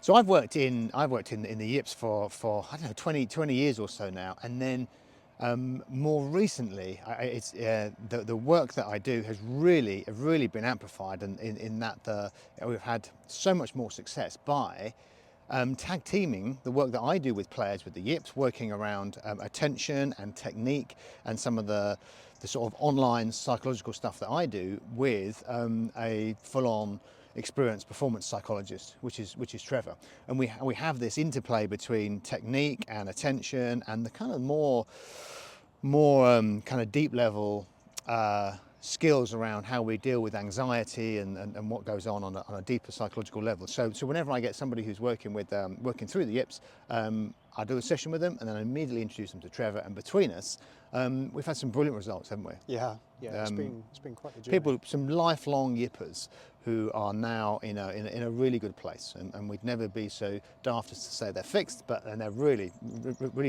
So I've worked in the Yips for I don't know 20 years or so now, and then more recently, the work that I do has really been amplified, in that we've had so much more success by tag teaming the work that I do with players with the Yips, working around attention and technique and some of the sort of online psychological stuff that I do with a full-on experienced performance psychologist, which is Trevor, and we have this interplay between technique and attention and the kind of more kind of deep level skills around how we deal with anxiety and what goes on a deeper psychological level. So whenever I get somebody who's working through the Yips, I do a session with them and then I immediately introduce them to Trevor, and between us we've had some brilliant results, haven't we? Yeah, it's been quite the journey. People, some lifelong Yippers who are now in a really good place, and we'd never be so daft as to say they're fixed, and they're really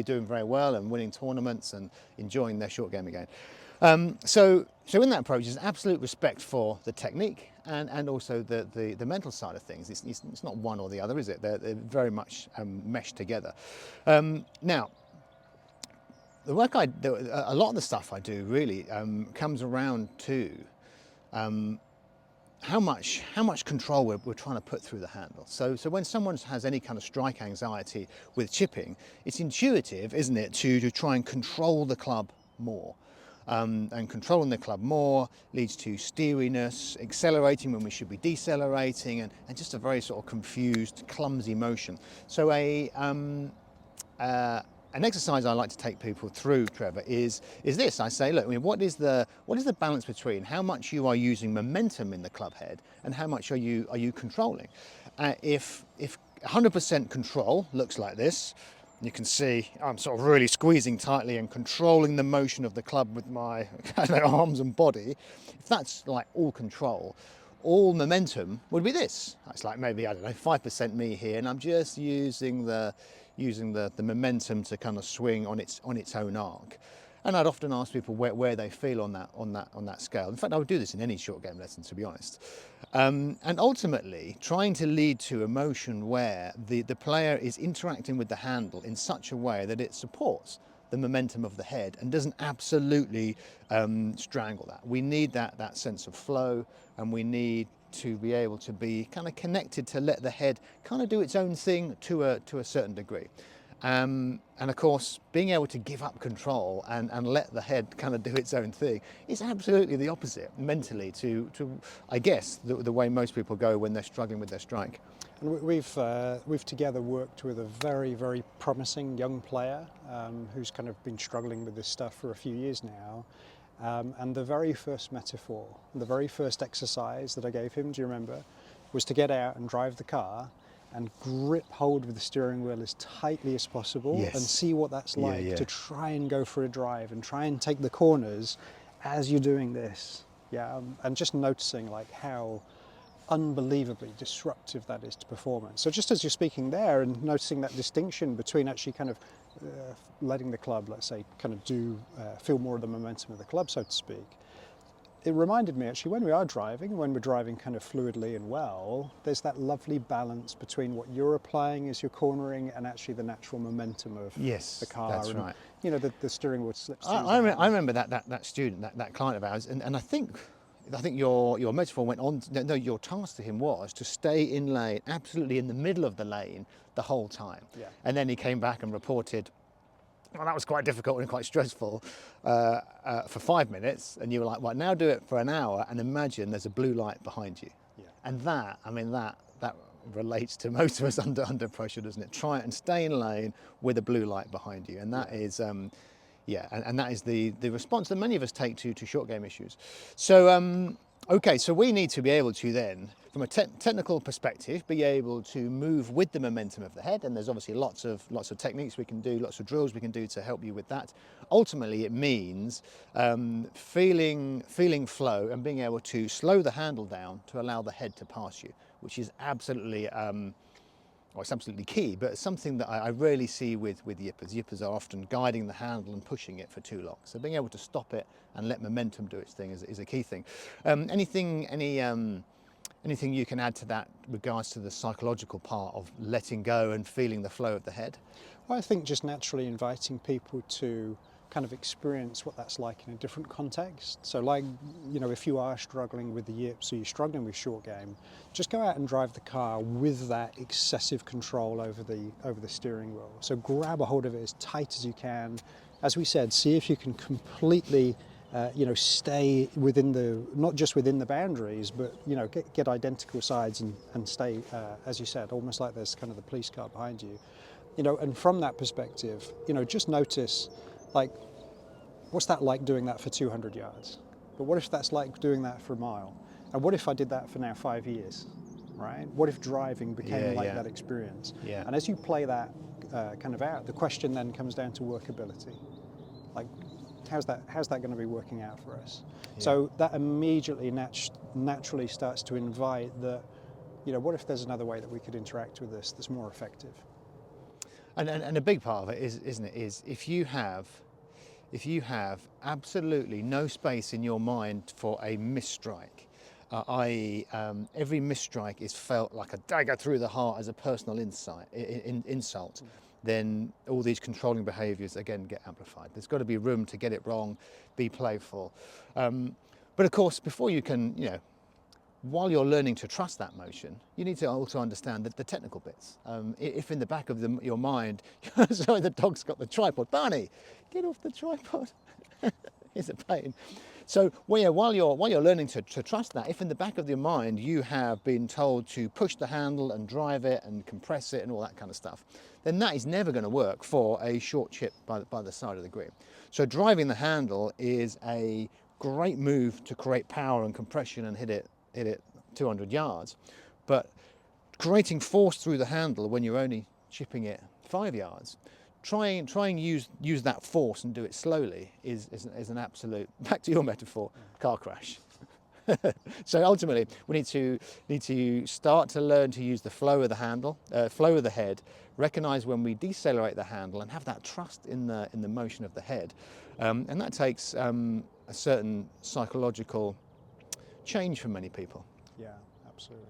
doing very well and winning tournaments and enjoying their short game again. So in that approach is absolute respect for the technique and also the mental side of things. It's not one or the other, is it? They're very much meshed together. Now, the work a lot of the stuff I do really comes around to how much control we're trying to put through the handle. So when someone has any kind of strike anxiety with chipping, it's intuitive, isn't it, to try and control the club more. And controlling the club more leads to steeriness, accelerating when we should be decelerating, and just a very sort of confused, clumsy motion. So an exercise I like to take people through, Trevor, is this. I say, look, I mean, what is the balance between how much you are using momentum in the club head and how much are you controlling? If 100% control looks like this, you can see I'm sort of really squeezing tightly and controlling the motion of the club with my arms and body. If that's like all control, all momentum would be this. It's like maybe, I don't know, 5% me here, and I'm just using the momentum to kind of swing on its own arc. And I'd often ask people where they feel on that scale. In fact, I would do this in any short game lesson, to be honest. And ultimately, trying to lead to a motion where the player is interacting with the handle in such a way that it supports the momentum of the head and doesn't absolutely strangle that. We need that sense of flow, and we need to be able to be kind of connected to let the head kind of do its own thing to a certain degree. And of course, being able to give up control and let the head kind of do its own thing is absolutely the opposite mentally to I guess, the way most people go when they're struggling with their strike. And we've together worked with a very, very promising young player who's kind of been struggling with this stuff for a few years now. And the very first metaphor, the very first exercise that I gave him, do you remember, was to get out and drive the car and grip hold with the steering wheel as tightly as possible. Yes. And see what that's like, yeah. to try and go for a drive and try and take the corners as you're doing this. And just noticing like how unbelievably disruptive that is to performance. So just as you're speaking there and noticing that distinction between actually kind of letting the club, let's say, kind of feel more of the momentum of the club, so to speak, it reminded me actually when we're driving kind of fluidly and well, there's that lovely balance between what you're applying as you're cornering and actually the natural momentum of the car. That's and, right. You know, the steering wheel slips through. I remember that student, that client of ours, and I think your metaphor went on. No, your task to him was to stay in lane, absolutely in the middle of the lane, the whole time. Yeah. And then he came back and reported, well, that was quite difficult and quite stressful for 5 minutes. And you were like, well, now do it for an hour and imagine there's a blue light behind you. Yeah. And that relates to most of us under pressure, doesn't it? Try and stay in lane with a blue light behind you. And that is, and that is the response that many of us take to short game issues. So, okay, so we need to be able to then, from a technical perspective, be able to move with the momentum of the head, and there's obviously lots of techniques we can do, lots of drills we can do to help you with that. Ultimately, it means feeling flow and being able to slow the handle down to allow the head to pass you, which is absolutely it's absolutely key, but it's something that I rarely see with Yippers. Yippers are often guiding the handle and pushing it for too long. So being able to stop it and let momentum do its thing is a key thing. Anything you can add to that regards to the psychological part of letting go and feeling the flow of the head? Well, I think just naturally inviting people to kind of experience what that's like in a different context. So like, you know, if you are struggling with the yips or you're struggling with short game, just go out and drive the car with that excessive control over the steering wheel. So grab a hold of it as tight as you can. As we said, see if you can completely stay within not just within the boundaries, but, you know, get identical sides and stay, as you said, almost like there's kind of the police car behind you. You know, and from that perspective, you know, just notice, like, what's that like doing that for 200 yards? But what if that's like doing that for a mile? And what if I did that for now 5 years, right? What if driving became like that experience? Yeah. And as you play that kind of out, the question then comes down to workability. Like, how's that going to be working out for us? Yeah. So that immediately naturally starts to invite you know, what if there's another way that we could interact with this that's more effective? And a big part of it is if you have absolutely no space in your mind for a misstrike, i.e. Every misstrike is felt like a dagger through the heart as a personal insult, then all these controlling behaviours again get amplified. There's got to be room to get it wrong, be playful. But of course, before you can, you know, while you're learning to trust that motion, you need to also understand the technical bits. If in the back of your mind, sorry, the dog's got the tripod. Barney, get off the tripod. It's a pain. So while you're learning to trust that, if in the back of your mind you have been told to push the handle and drive it and compress it and all that kind of stuff, then that is never going to work for a short chip by the side of the green. So driving the handle is a great move to create power and compression and hit it 200 yards, but creating force through the handle when you're only chipping it 5 yards, try and use that force and do it slowly is an absolute, back to your metaphor, car crash. So ultimately we need to start to learn to use the flow of the handle, flow of the head, recognize when we decelerate the handle and have that trust in the motion of the head, and that takes a certain psychological change for many people. Yeah, absolutely.